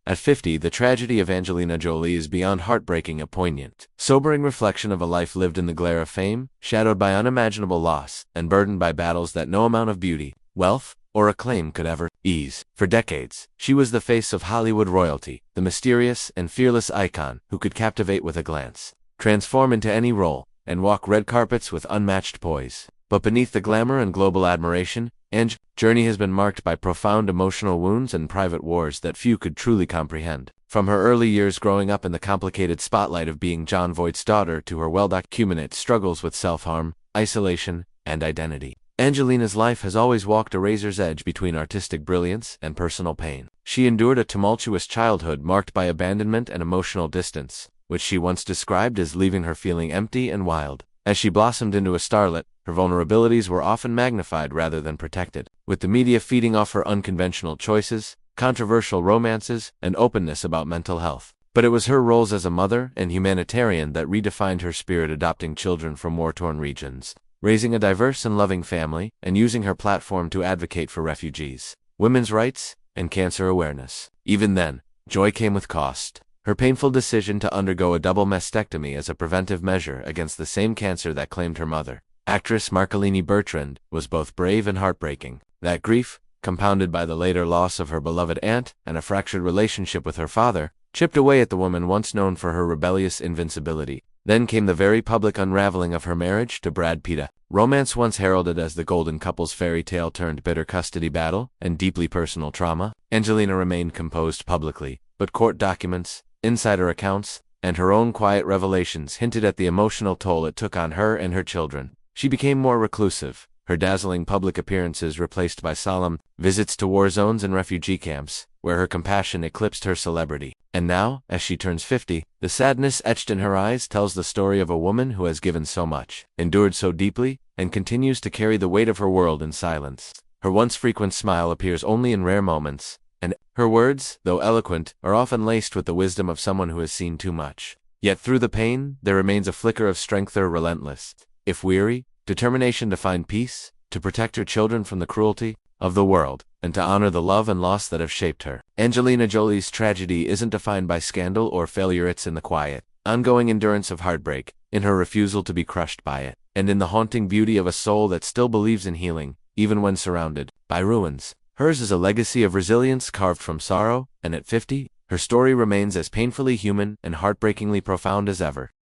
At 50, the tragedy of Angelina Jolie is beyond heartbreaking and poignant. Sobering reflection of a life lived in the glare of fame, shadowed by unimaginable loss, and burdened by battles that no amount of beauty, wealth, or acclaim could ever ease. For decades, she was the face of Hollywood royalty, the mysterious and fearless icon who could captivate with a glance, transform into any role, and walk red carpets with unmatched poise. But beneath the glamour and global admiration, Ange's journey has been marked by profound emotional wounds and private wars that few could truly comprehend. From her early years growing up in the complicated spotlight of being Jon Voight's daughter to her well-documented struggles with self-harm, isolation, and identity, Angelina's life has always walked a razor's edge between artistic brilliance and personal pain. She endured a tumultuous childhood marked by abandonment and emotional distance, which she once described as leaving her feeling empty and wild. As she blossomed into a starlet, her vulnerabilities were often magnified rather than protected, with the media feeding off her unconventional choices, controversial romances, and openness about mental health. But it was her roles as a mother and humanitarian that redefined her spirit, adopting children from war-torn regions, raising a diverse and loving family, and using her platform to advocate for refugees, women's rights, and cancer awareness. Even then, joy came with cost. Her painful decision to undergo a double mastectomy as a preventive measure against the same cancer that claimed her mother, actress Marcolini Bertrand, was both brave and heartbreaking. That grief, compounded by the later loss of her beloved aunt and a fractured relationship with her father, chipped away at the woman once known for her rebellious invincibility. Then came the very public unraveling of her marriage to Brad Pitt. Romance once heralded as the golden couple's fairy tale turned bitter custody battle and deeply personal trauma. Angelina remained composed publicly, but court documents, insider accounts, and her own quiet revelations hinted at the emotional toll it took on her and her children. She became more reclusive, her dazzling public appearances replaced by solemn visits to war zones and refugee camps, where her compassion eclipsed her celebrity. And now, as she turns 50, the sadness etched in her eyes tells the story of a woman who has given so much, endured so deeply, and continues to carry the weight of her world in silence. Her once frequent smile appears only in rare moments, and her words, though eloquent, are often laced with the wisdom of someone who has seen too much. Yet through the pain, there remains a flicker of strength, or relentless, if weary, determination to find peace, to protect her children from the cruelty of the world, and to honor the love and loss that have shaped her. Angelina Jolie's tragedy isn't defined by scandal or failure, it's in the quiet, ongoing endurance of heartbreak, in her refusal to be crushed by it, and in the haunting beauty of a soul that still believes in healing, even when surrounded by ruins. Hers is a legacy of resilience carved from sorrow, and at 50, her story remains as painfully human and heartbreakingly profound as ever.